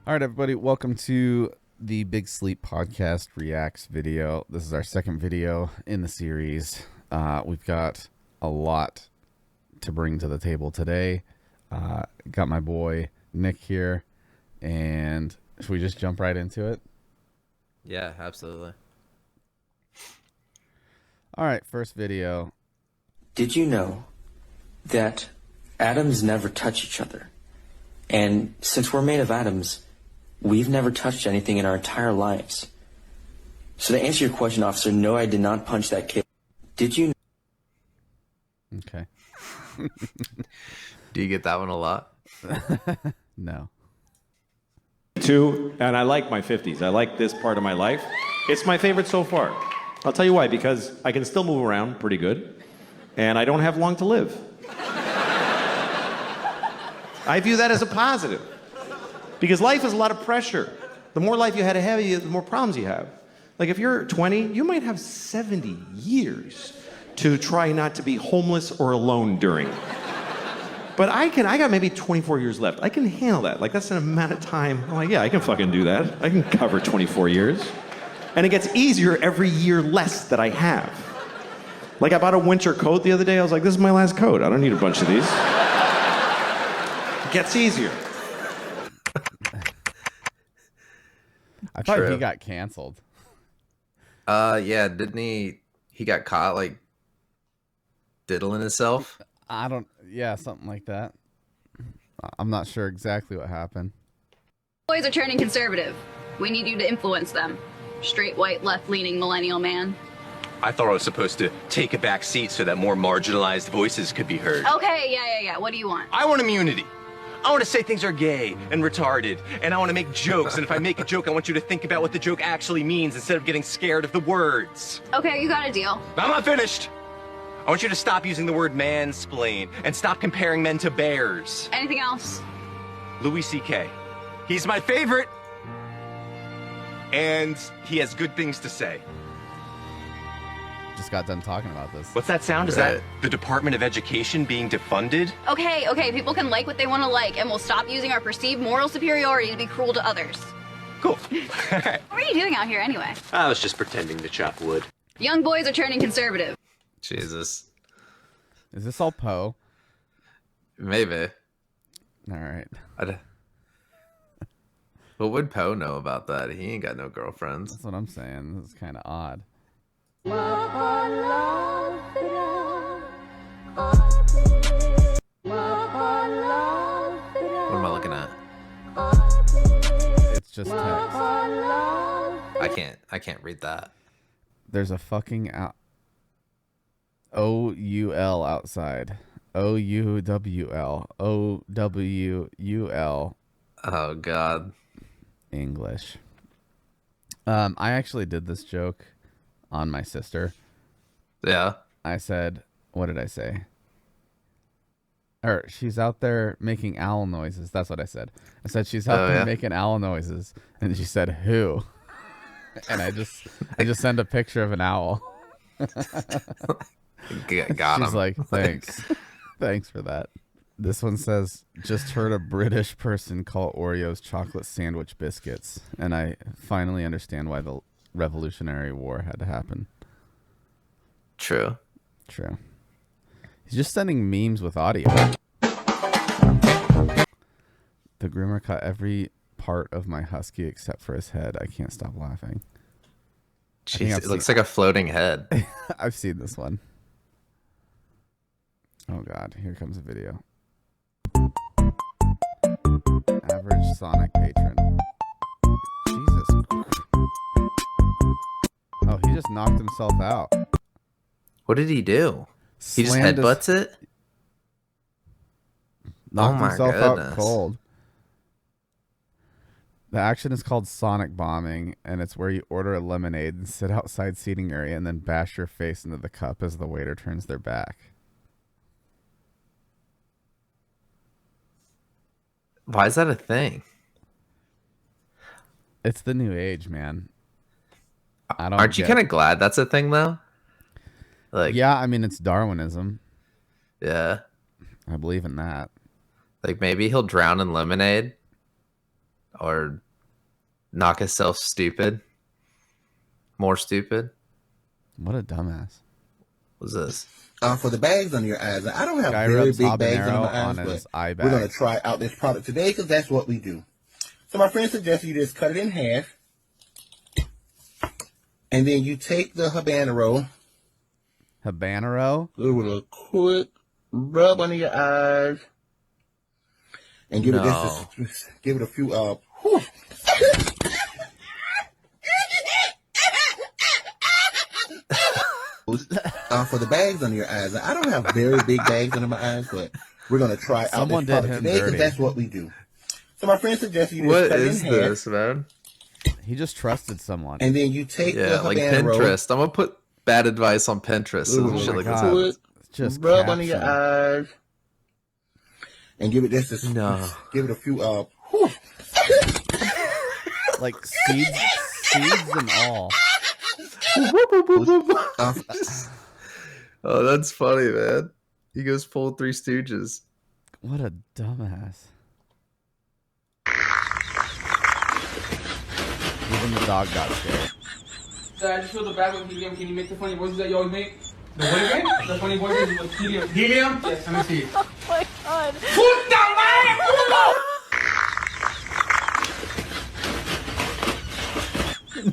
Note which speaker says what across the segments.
Speaker 1: All right, everybody, welcome to the Big Sleep Podcast Reacts video. This is our second video in the series. We've got a lot to bring to the table today. Got my boy Nick here, and should we just jump right into it?
Speaker 2: Yeah, absolutely.
Speaker 1: All right, first video.
Speaker 3: Did you know that atoms never touch each other? And since we're made of atoms, we've never touched anything in our entire lives. So to answer your question, officer, no, I did not punch that kid. Did you?
Speaker 1: Okay.
Speaker 2: Do you get that one a lot?
Speaker 1: No.
Speaker 4: And I like my 50s. I like this part of my life. It's my favorite so far. I'll tell you why, because I can still move around pretty good, and I don't have long to live. I view that as a positive, because life is a lot of pressure. The more life you had ahead of you, the more problems you have. Like if you're 20, you might have 70 years to try not to be homeless or alone during. But I got maybe 24 years left. I can handle that. Like that's an amount of time. I'm like, yeah, I can fucking do that. I can cover 24 years. And it gets easier every year less that I have. Like I bought a winter coat the other day. I was like, this is my last coat. I don't need a bunch of these. It gets easier.
Speaker 1: I thought
Speaker 2: True.
Speaker 1: he got canceled.
Speaker 2: Yeah, didn't he? He got caught like diddling himself.
Speaker 1: Yeah, something like that. I'm not sure exactly what happened.
Speaker 5: Boys are turning conservative. We need you to influence them. Straight, white, left-leaning millennial man.
Speaker 6: I thought I was supposed to take a back seat so that more marginalized voices could be heard.
Speaker 5: Okay, yeah. What do you want?
Speaker 6: I want immunity. I want to say things are gay and retarded, and I want to make jokes, and if I make a joke, I want you to think about what the joke actually means instead of getting scared of the words.
Speaker 5: Okay, you got a deal.
Speaker 6: I'm not finished. I want you to stop using the word mansplain and stop comparing men to bears.
Speaker 5: Anything else?
Speaker 6: Louis C.K. He's my favorite, and he has good things to say.
Speaker 1: Just got done talking about this.
Speaker 6: What's that sound? Is that the Department of Education being defunded?
Speaker 5: Okay, people can like what they want to like, and we'll stop using our perceived moral superiority to be cruel to others.
Speaker 6: Cool.
Speaker 5: What are you doing out here anyway?
Speaker 6: I was just pretending to chop wood.
Speaker 5: Young boys are turning conservative.
Speaker 2: Jesus,
Speaker 1: Is this all Poe?
Speaker 2: maybe.
Speaker 1: All right.
Speaker 2: What would Poe know about that? He ain't got no girlfriends.
Speaker 1: That's what I'm saying. This is kind of odd.
Speaker 2: What am I looking at?
Speaker 1: It's just text.
Speaker 2: I can't read that.
Speaker 1: There's a fucking OUL outside. OUWL. OWUL.
Speaker 2: Oh God.
Speaker 1: English. I actually did this joke on my sister.
Speaker 2: Yeah.
Speaker 1: I said, what did I say? Or she's out there making owl noises. That's what I said. I said she's out there making owl noises, and she said who? And I just sent a picture of an owl.
Speaker 2: Got
Speaker 1: She's
Speaker 2: him.
Speaker 1: like, thanks. Thanks for that. This one says, just heard a British person call Oreos chocolate sandwich biscuits, and I finally understand why the Revolutionary War had to happen.
Speaker 2: True.
Speaker 1: True. He's just sending memes with audio. The groomer cut every part of my husky except for his head. I can't stop laughing.
Speaker 2: Jeez, it looks like a floating head.
Speaker 1: I've seen this one. Oh God, here comes a video. Average Sonic patron. Jesus. Oh, he just knocked himself out.
Speaker 2: What did he do? He just
Speaker 1: Slammed his-
Speaker 2: headbutts it?
Speaker 1: Knocked
Speaker 2: my
Speaker 1: himself out
Speaker 2: goodness.
Speaker 1: cold. The action is called Sonic Bombing, and it's where you order a lemonade and sit outside seating area and then bash your face into the cup as the waiter turns their back.
Speaker 2: Why is that a thing?
Speaker 1: It's the new age, man. I don't
Speaker 2: Aren't you
Speaker 1: get-
Speaker 2: kind of glad that's a thing though? Like,
Speaker 1: Yeah, I mean, it's Darwinism.
Speaker 2: yeah.
Speaker 1: I believe in that.
Speaker 2: Like maybe he'll drown in lemonade or knock himself stupid. More stupid.
Speaker 1: What a dumbass.
Speaker 2: What's this?
Speaker 7: For the bags under your eyes. I don't have
Speaker 1: Guy
Speaker 7: very
Speaker 1: rubs
Speaker 7: big bags under
Speaker 1: habanero
Speaker 7: my
Speaker 1: on
Speaker 7: eyes,
Speaker 1: his
Speaker 7: but
Speaker 1: eye
Speaker 7: we're going to
Speaker 1: bags.
Speaker 7: try out this product today because that's what we do. So my friend suggested you just cut it in half. And then you take the habanero.
Speaker 1: Habanero?
Speaker 7: With a quick rub under your eyes. And give it this, give it a few, whew. For the bags under your eyes. I don't have very big bags under my eyes, but we're going to try out this product today because that's what we do. So my friend suggested you just cut it in half.
Speaker 2: What is this, man?
Speaker 1: He just trusted someone.
Speaker 7: And then you take the
Speaker 2: like
Speaker 7: habanero.
Speaker 2: Pinterest. I'm gonna put bad advice on Pinterest. So shit like this.
Speaker 1: Just
Speaker 7: rub under your eyes. And give it this. Give it a few, whew.
Speaker 1: Like seeds and all.
Speaker 2: Oh, that's funny, man. He goes full Three Stooges.
Speaker 1: What a dumbass. Even the dog got scared.
Speaker 8: I just feel the bad with helium. Can you make the funny voices that you always make? The what again? The funny voices with helium. Helium? Yes, let me see.
Speaker 9: Oh my god.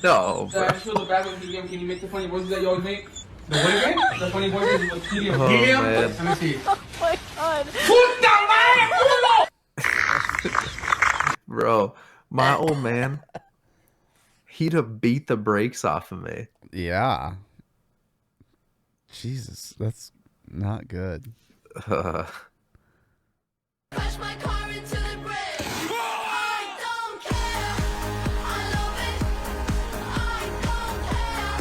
Speaker 2: No,
Speaker 8: I just feel the bad with helium. Can you make the funny voices that you always make? The what again? The funny voices with helium. Helium?
Speaker 2: Man.
Speaker 8: Yes, let me see.
Speaker 9: Oh my god.
Speaker 2: Bro, my old man, he'd have beat the brakes off of me.
Speaker 1: Yeah. Jesus, that's not good.
Speaker 9: Crash my car into the bridge. I don't care. I love it. I don't care.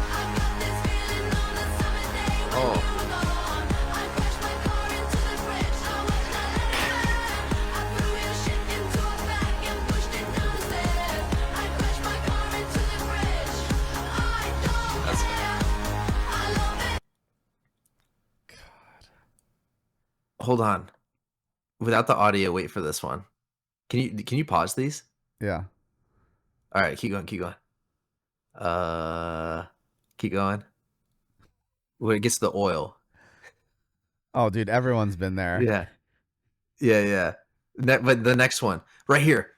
Speaker 9: I got this feeling on a summer day when you were gone. I crashed my car into the bridge. I was not let it burn. I threw your shit into a bag and pushed it downstairs. I crashed my car into the bridge. I don't care. I love it.
Speaker 2: Hold on. Without the audio, wait for this one. Can you pause these?
Speaker 1: Yeah.
Speaker 2: All right, keep going. Keep going. When it gets to the oil.
Speaker 1: Oh, dude, everyone's been there.
Speaker 2: Yeah. But the next one, right here,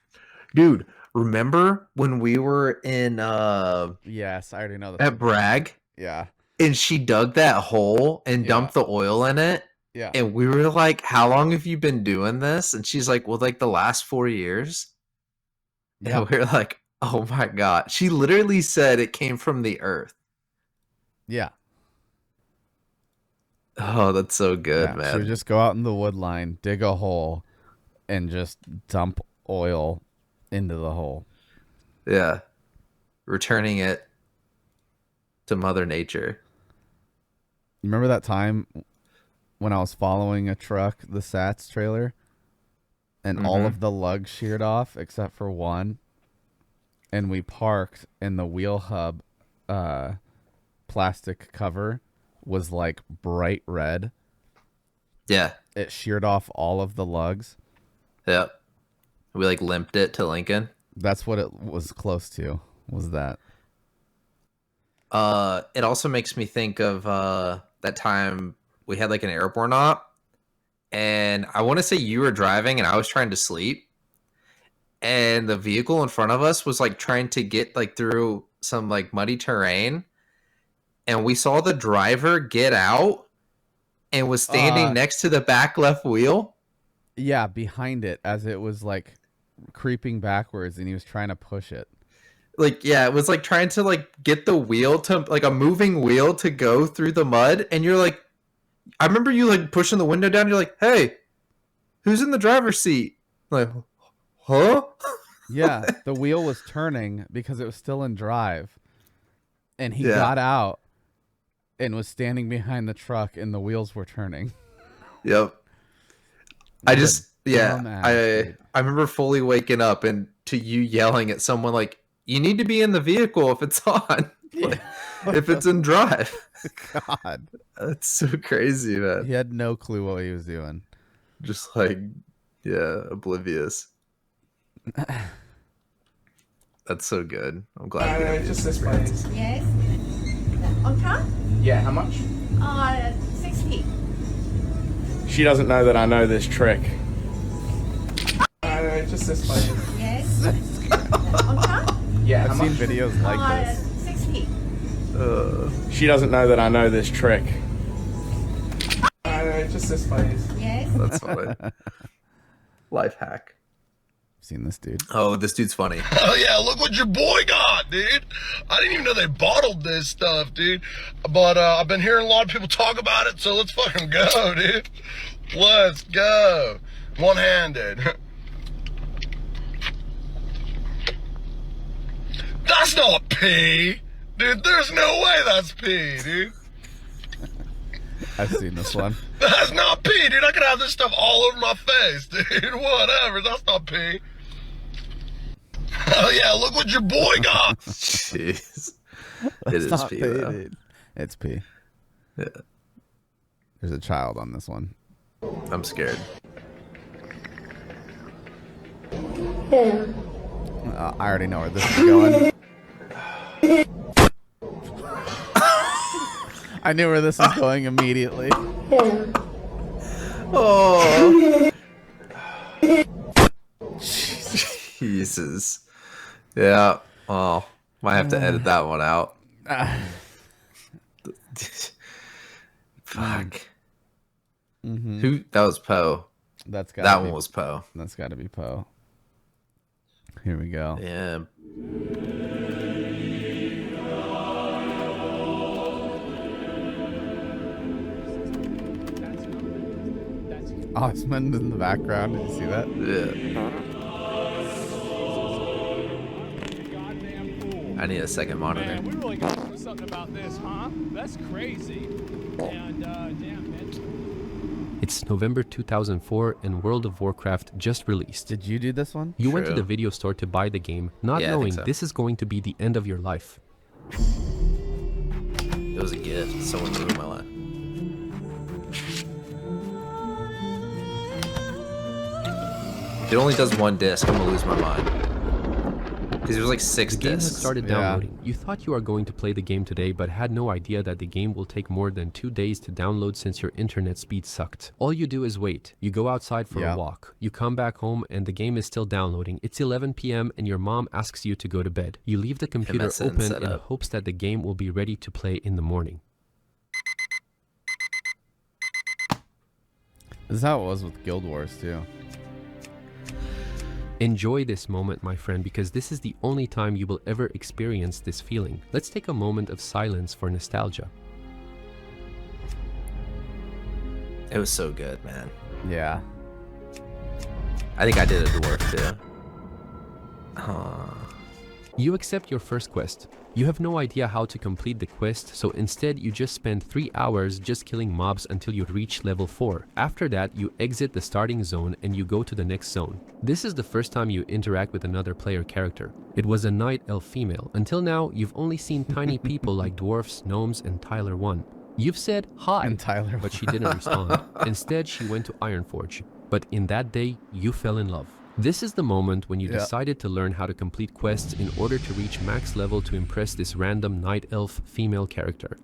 Speaker 2: dude. Remember when we were in
Speaker 1: Yes, I already know that.
Speaker 2: at Bragg,
Speaker 1: Yeah.
Speaker 2: and she dug that hole and dumped the oil in it,
Speaker 1: Yeah.
Speaker 2: and we were like, "How long have you been doing this?" And she's like, "Well, like the last 4 years."
Speaker 1: Yeah.
Speaker 2: And we were like, "Oh my god!" She literally said it came from the earth.
Speaker 1: Yeah.
Speaker 2: Oh, that's so good,
Speaker 1: Yeah.
Speaker 2: man.
Speaker 1: She would just go out in the wood line, dig a hole, and just dump oil into the hole.
Speaker 2: Yeah, returning it to Mother Nature.
Speaker 1: You remember that time when I was following a truck, the Sats trailer, and all of the lugs sheared off except for one, and we parked and the wheel hub plastic cover was like bright red.
Speaker 2: Yeah,
Speaker 1: It sheared off all of the lugs.
Speaker 2: yeah. We like limped it to Lincoln.
Speaker 1: That's what it was close to, was that.
Speaker 2: It also makes me think of that time we had like an airborne op, and I want to say you were driving and I was trying to sleep, and the vehicle in front of us was like trying to get like through some like muddy terrain, and we saw the driver get out and was standing next to the back left wheel.
Speaker 1: Yeah, behind it as it was like creeping backwards and he was trying to push it.
Speaker 2: Like, yeah, it was like trying to like get the wheel to like a moving wheel to go through the mud, and you're like, I remember you like pushing the window down. You're like, "Hey, who's in the driver's seat?" I'm like, huh?
Speaker 1: Yeah, the wheel was turning because it was still in drive. And he got out and was standing behind the truck and the wheels were turning.
Speaker 2: Yep. I
Speaker 1: dumbass,
Speaker 2: I remember fully waking up and to you yelling at someone like, "You need to be in the vehicle if it's on." Like, if it's in drive.
Speaker 1: God.
Speaker 2: That's so crazy, man.
Speaker 1: He had no clue what he was doing.
Speaker 2: Just like Yeah, oblivious. That's so good. I'm glad.
Speaker 8: Just this place.
Speaker 10: Yes. On card?
Speaker 8: Yeah, how much?
Speaker 10: 60.
Speaker 8: She doesn't know that I know this trick. Just this place.
Speaker 10: Yes. On card?
Speaker 8: Yeah,
Speaker 1: I've seen videos like this.
Speaker 10: 60.
Speaker 8: She doesn't know that I know this trick. Just this place.
Speaker 10: Yes.
Speaker 2: That's funny. Life hack.
Speaker 1: Seen this dude.
Speaker 2: Oh, this dude's funny.
Speaker 11: Oh yeah, look what your boy got, dude. I didn't even know they bottled this stuff, dude. But I've been hearing a lot of people talk about it, so let's fucking go, dude. Let's go. One-handed. That's not pee. Dude, there's no way that's pee, dude.
Speaker 1: I've seen this one.
Speaker 11: That's not pee, dude. I could have this stuff all over my face, dude. Whatever. That's not pee. Oh yeah, look what your boy got.
Speaker 2: Jeez. It
Speaker 1: It's
Speaker 2: is
Speaker 1: not
Speaker 2: pee,
Speaker 1: pee,
Speaker 2: though.
Speaker 1: dude. It's pee.
Speaker 2: Yeah.
Speaker 1: There's a child on this one.
Speaker 2: I'm scared.
Speaker 1: I already know where this is going. I knew where this was going immediately.
Speaker 2: Oh. Jesus. Yeah. Oh, might have to edit that one out. Fuck. Who? That was Poe.
Speaker 1: That's got
Speaker 2: That one was Poe.
Speaker 1: That's got to be Poe. Here we go.
Speaker 2: Yeah.
Speaker 1: Osmond in the background. Did you see that?
Speaker 2: Yeah. I need a second monitor.
Speaker 12: Man, we really got to do something about this, huh? That's crazy. And damn, man.
Speaker 13: It's November 2004 and World of Warcraft just released.
Speaker 1: Did you do this one?
Speaker 13: You went to
Speaker 2: True.
Speaker 13: the video store to buy the game, not
Speaker 2: Yeah, I think
Speaker 13: knowing
Speaker 2: so.
Speaker 13: this is going to be the end of your life.
Speaker 2: It was a gift. Someone ruined my life. It only does one disc. I'm gonna lose my mind. Because there's like 6
Speaker 13: The game has
Speaker 2: discs.
Speaker 13: started
Speaker 1: Yeah.
Speaker 13: downloading. You thought you are going to play the game today, but had no idea that the game will take more than 2 days to download since your internet speed sucked. All you do is wait. You go outside for
Speaker 1: Yeah.
Speaker 13: a walk. You come back home and the game is still downloading. It's 11 p.m. and your mom asks you to go to bed. You leave the computer
Speaker 2: MSN
Speaker 13: open in
Speaker 2: setup.
Speaker 13: hopes that the game will be ready to play in the morning.
Speaker 1: This is how it was with Guild Wars too.
Speaker 13: Enjoy this moment, my friend, because this is the only time you will ever experience this feeling. Let's take a moment of silence for nostalgia.
Speaker 2: It was so good, man.
Speaker 1: Yeah.
Speaker 2: I think I did a dwarf too.
Speaker 13: You accept your first quest. You have no idea how to complete the quest, so instead you just spend 3 hours just killing mobs until you reach level 4. After that, you exit the starting zone and you go to the next zone. This is the first time you interact with another player character. It was a night elf female. Until now, you've only seen tiny people like dwarfs, gnomes, and Tyler 1. You've said hi,
Speaker 1: And Tyler,
Speaker 13: but she didn't respond. Instead, she went to Ironforge. But in that day, you fell in love. This is the moment when you
Speaker 1: Yeah.
Speaker 13: decided to learn how to complete quests in order to reach max level to impress this random night elf female character.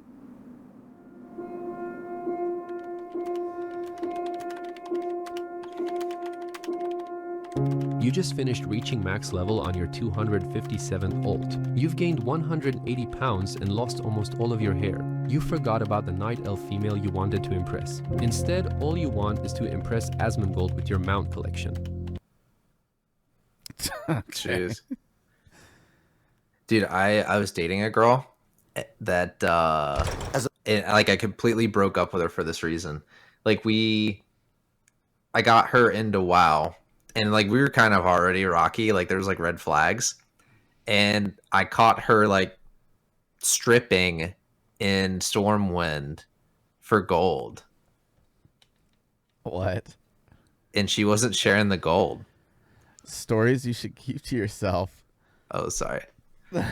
Speaker 13: You just finished reaching max level on your 257 ult. You've gained 180 pounds and lost almost all of your hair. You forgot about the night elf female you wanted to impress. Instead, all you want is to impress Asmongold with your mount collection.
Speaker 2: Jeez. Dude, I was dating a girl that like I completely broke up with her for this reason. Like I got her into WoW and like we were kind of already rocky, like there was like red flags. And I caught her like stripping in Stormwind for gold.
Speaker 1: what?
Speaker 2: And she wasn't sharing the gold.
Speaker 1: Stories you should keep to yourself.
Speaker 2: Oh, sorry. I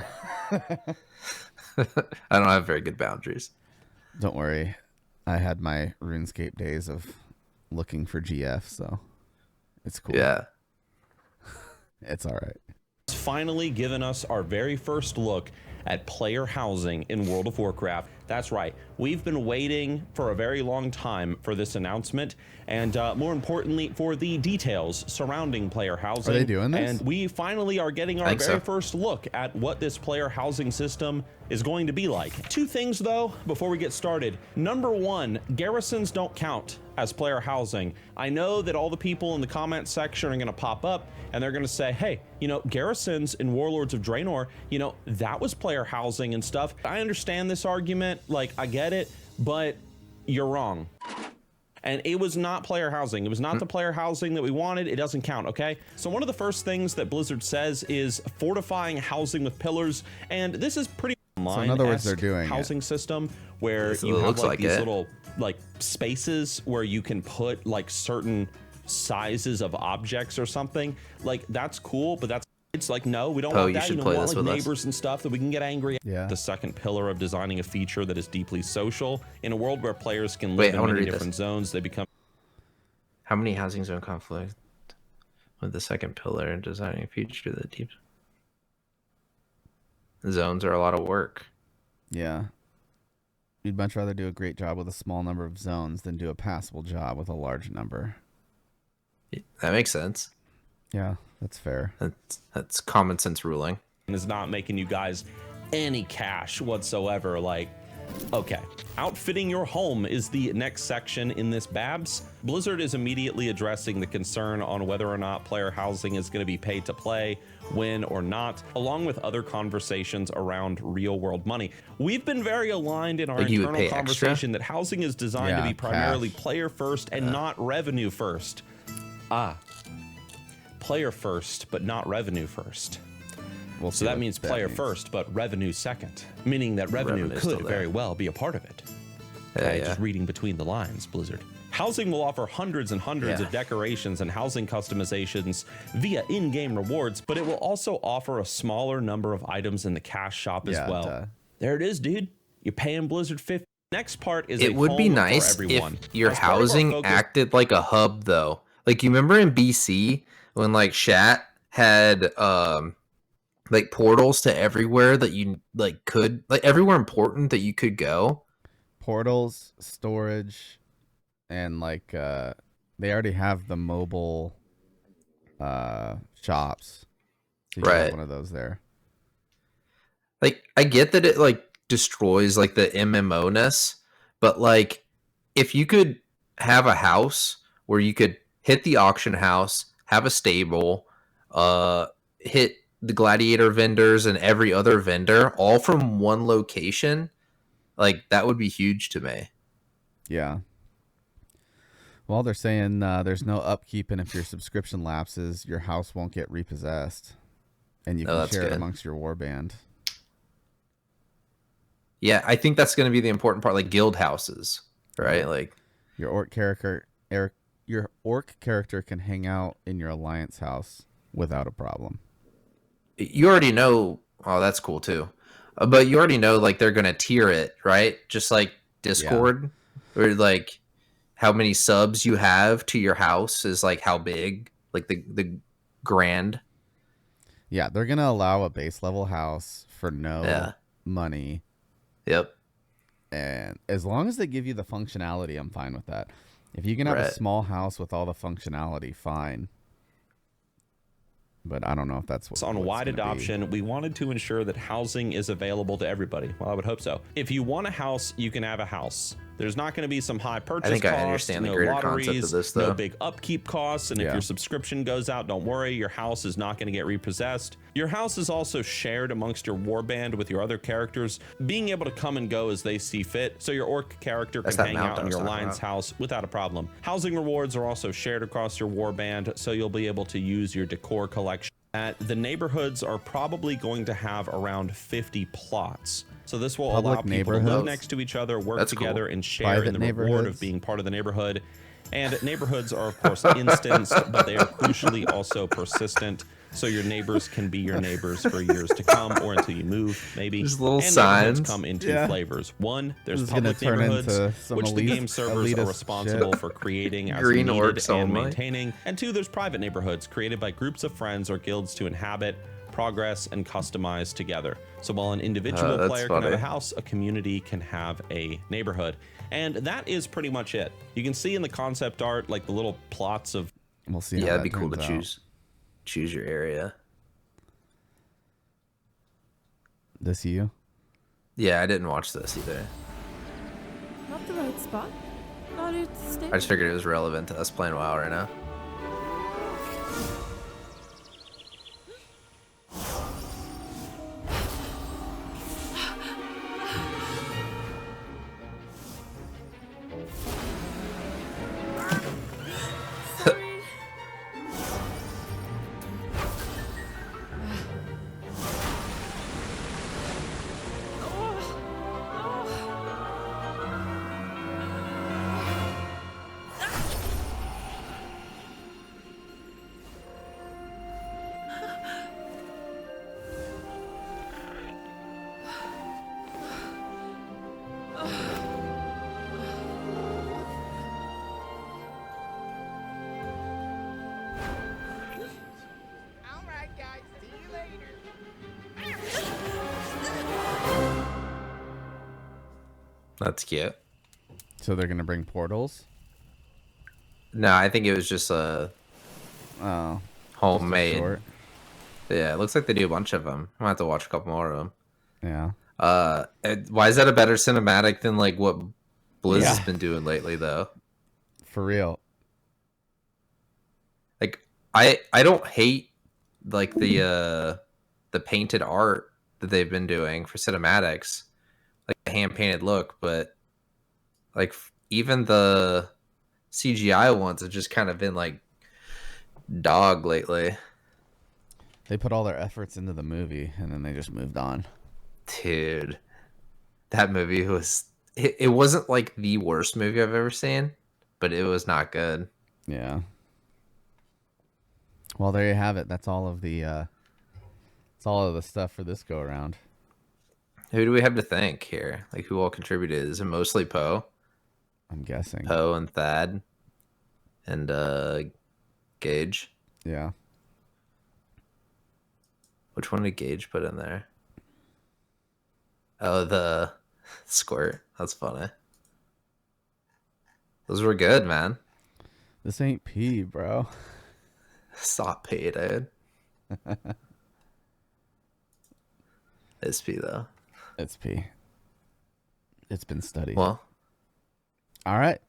Speaker 2: don't have very good boundaries.
Speaker 1: Don't worry. I had my RuneScape days of looking for GF, so It's cool.
Speaker 2: Yeah.
Speaker 1: It's all right.
Speaker 14: It's finally given us our very first look at player housing in World of Warcraft. That's right, we've been waiting for a very long time for this announcement, and more importantly, for the details surrounding player housing.
Speaker 1: Are they doing this?
Speaker 14: And we finally are getting our very first look at what this player housing system is going to be like. Two things though, before we get started. Number one, garrisons don't count as player housing. I know that all the people in the comment section are gonna pop up and they're gonna say, hey, you know, garrisons in Warlords of Draenor, you know, that was player housing and stuff. I understand this argument, like I get it, but you're wrong. And it was not player housing. It was not the player housing that we wanted. It doesn't count, okay? So one of the first things that Blizzard says is fortifying housing with pillars, and this is pretty
Speaker 1: So in other words, they're doing
Speaker 14: housing system where
Speaker 2: Yes,
Speaker 14: you
Speaker 2: it
Speaker 14: have
Speaker 2: looks
Speaker 14: like
Speaker 2: like
Speaker 14: these
Speaker 2: it.
Speaker 14: little like spaces where you can put like certain sizes of objects or something. Like that's cool, but that's it's like no, we don't
Speaker 2: Oh,
Speaker 14: want
Speaker 2: you
Speaker 14: that.
Speaker 2: should
Speaker 14: You know,
Speaker 2: play
Speaker 14: we want
Speaker 2: this
Speaker 14: like
Speaker 2: with us.
Speaker 14: neighbors and stuff that we can get angry at.
Speaker 1: Yeah.
Speaker 14: The second pillar of designing a feature that is deeply social in a world where players can
Speaker 2: Wait,
Speaker 14: live
Speaker 2: I
Speaker 14: in
Speaker 2: wanna
Speaker 14: many
Speaker 2: read this.
Speaker 14: different zones. They become
Speaker 2: How many housing zone conflict with the second pillar and designing a feature that deep zones are a lot of work.
Speaker 1: Yeah. You'd much rather do a great job with a small number of zones than do a passable job with a large number.
Speaker 2: That makes sense.
Speaker 1: Yeah, that's fair.
Speaker 2: That's common sense ruling.
Speaker 14: is not making you guys any cash whatsoever. Like, okay, outfitting your home is the next section in this Babs. Blizzard is immediately addressing the concern on whether or not player housing is going to be paid to play, win or not, along with other conversations around real world money. We've been very aligned in our
Speaker 2: Like you would
Speaker 14: internal
Speaker 2: pay
Speaker 14: conversation
Speaker 2: extra?
Speaker 14: that housing is designed to
Speaker 1: Yeah,
Speaker 14: be primarily
Speaker 1: cash.
Speaker 14: player first and not revenue first. Player first, but not revenue first.
Speaker 1: We'll
Speaker 14: So
Speaker 1: see
Speaker 14: that
Speaker 1: what
Speaker 14: means player
Speaker 1: means.
Speaker 14: first, but revenue second, meaning that revenue
Speaker 2: Revenue's
Speaker 14: could
Speaker 2: still there.
Speaker 14: very well be a part of it.
Speaker 2: Yeah,
Speaker 14: Just reading between the lines, Blizzard. Housing will offer hundreds and hundreds
Speaker 2: Yeah.
Speaker 14: of decorations and housing customizations via in-game rewards, but it will also offer a smaller number of items in the cash shop as
Speaker 1: Yeah,
Speaker 14: well.
Speaker 1: duh.
Speaker 14: There it is, dude. You're paying Blizzard 50. Next part is
Speaker 2: It
Speaker 14: a
Speaker 2: would be
Speaker 14: home
Speaker 2: nice
Speaker 14: for everyone.
Speaker 2: if your
Speaker 14: As part of our
Speaker 2: housing
Speaker 14: focus-
Speaker 2: acted like a hub, though. Like, you remember in BC when like Shat had like portals to everywhere that you like could like everywhere important that you could go.
Speaker 1: Portals, storage, and like they already have the mobile shops. So you can have
Speaker 2: Right.
Speaker 1: one of those there.
Speaker 2: Like, I get that it like destroys like the MMO-ness, but like if you could have a house where you could hit the auction house, have a stable, hit the gladiator vendors and every other vendor all from one location, like that would be huge to me.
Speaker 1: Yeah. Well, they're saying there's no upkeep, and if your subscription lapses, your house won't get repossessed, and you
Speaker 2: Oh,
Speaker 1: can
Speaker 2: that's
Speaker 1: share it
Speaker 2: good.
Speaker 1: amongst your warband.
Speaker 2: Yeah, I think that's going to be the important part, like guild houses, right? Like
Speaker 1: Your orc character, your orc character can hang out in your alliance house without a problem.
Speaker 2: you already know. Oh, that's cool too. But you already know, like they're gonna tier it, right? Just like Discord, or like how many subs you have to your house is like how big, like the grand.
Speaker 1: Yeah, they're gonna allow a base level house for no
Speaker 2: Yeah.
Speaker 1: money.
Speaker 2: Yep.
Speaker 1: And as long as they give you the functionality, I'm fine with that. If you can have a
Speaker 2: Right.
Speaker 1: small house with all the functionality, fine. But I don't know if that's what
Speaker 14: on
Speaker 1: what's
Speaker 14: wide
Speaker 1: gonna be.
Speaker 14: adoption, we wanted to ensure that housing is available to everybody. Well, I would hope so. If you want a house, you can have a house. There's not going to be some high purchase
Speaker 2: think I
Speaker 14: costs,
Speaker 2: understand the
Speaker 14: no
Speaker 2: greater concept of
Speaker 14: lotteries,
Speaker 2: this,
Speaker 14: no
Speaker 2: though.
Speaker 14: big upkeep costs, and if
Speaker 1: Yeah.
Speaker 14: your subscription goes out, don't worry, your house is not going to get repossessed. Your house is also shared amongst your warband with your other characters, being able to come and go as they see fit, so your orc character
Speaker 2: That's
Speaker 14: can
Speaker 2: that
Speaker 14: hang
Speaker 2: mount
Speaker 14: out
Speaker 2: that I
Speaker 14: in
Speaker 2: was
Speaker 14: your
Speaker 2: talking
Speaker 14: alliance
Speaker 2: about.
Speaker 14: house without a problem. Housing rewards are also shared across your warband, so you'll be able to use your decor collection. The neighborhoods are probably going to have around 50 plots. So this will
Speaker 1: Public
Speaker 14: allow people to live
Speaker 1: neighborhoods?
Speaker 14: next to each other, work
Speaker 2: That's cool.
Speaker 14: together, and share
Speaker 1: Private
Speaker 14: in the reward
Speaker 1: neighborhoods?
Speaker 14: of being part of the neighborhood. And neighborhoods are, of course, instanced, but they are crucially also persistent. so your neighbors can be your neighbors for years to come or until you move, maybe.
Speaker 2: There's little
Speaker 14: and neighborhoods
Speaker 2: signs.
Speaker 14: come in two flavors. One, there's
Speaker 1: This is gonna
Speaker 14: public
Speaker 1: turn
Speaker 14: neighborhoods,
Speaker 1: into some
Speaker 14: which the game servers are
Speaker 1: elitist
Speaker 14: responsible
Speaker 1: shit.
Speaker 14: for creating as
Speaker 2: Green
Speaker 14: needed
Speaker 2: orcs
Speaker 14: and
Speaker 2: only.
Speaker 14: maintaining. And two, there's private neighborhoods created by groups of friends or guilds to inhabit, progress, and customize together. So while an individual
Speaker 2: that's
Speaker 14: player can have
Speaker 2: funny.
Speaker 14: a house, a community can have a neighborhood. And that is pretty much it. You can see in the concept art like the little plots of...
Speaker 1: We'll see.
Speaker 2: Yeah,
Speaker 1: how
Speaker 2: it'd
Speaker 1: that
Speaker 2: be cool to
Speaker 1: turns out.
Speaker 2: choose your area.
Speaker 1: This you?
Speaker 2: Yeah, I didn't watch this either.
Speaker 15: Not the right spot. Not ute stick.
Speaker 2: I just figured it was relevant to us playing WoW right now. That's cute.
Speaker 1: So they're gonna bring portals?
Speaker 2: No, I think it was just a homemade.
Speaker 1: short.
Speaker 2: Yeah, it looks like they do a bunch of them. I might have to watch a couple more of them.
Speaker 1: Yeah.
Speaker 2: Why is that a better cinematic than like what Blizz has
Speaker 1: Yeah.
Speaker 2: been doing lately, though?
Speaker 1: For real.
Speaker 2: Like, I don't hate like the painted art that they've been doing for cinematics, like the hand painted look, but like even the CGI ones have just kind of been like dog lately.
Speaker 1: They put all their efforts into the movie and then they just moved on.
Speaker 2: Dude, that movie was it wasn't like the worst movie I've ever seen, but it was not good.
Speaker 1: Yeah. Well, there you have it. That's all of the stuff for this go around.
Speaker 2: Who do we have to thank here? Like, who all contributed? Is it mostly Poe?
Speaker 1: I'm guessing.
Speaker 2: Poe and Thad and Gage.
Speaker 1: Yeah.
Speaker 2: Which one did Gage put in there? Oh, the squirt. That's funny. Those were good, man.
Speaker 1: This ain't pee, bro.
Speaker 2: Stop pee, dude. It's pee, though.
Speaker 1: It's pee. It's been studied.
Speaker 2: Well.
Speaker 1: All right.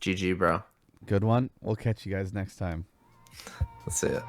Speaker 2: GG, bro.
Speaker 1: Good one. We'll catch you guys next time.
Speaker 2: Let's see it.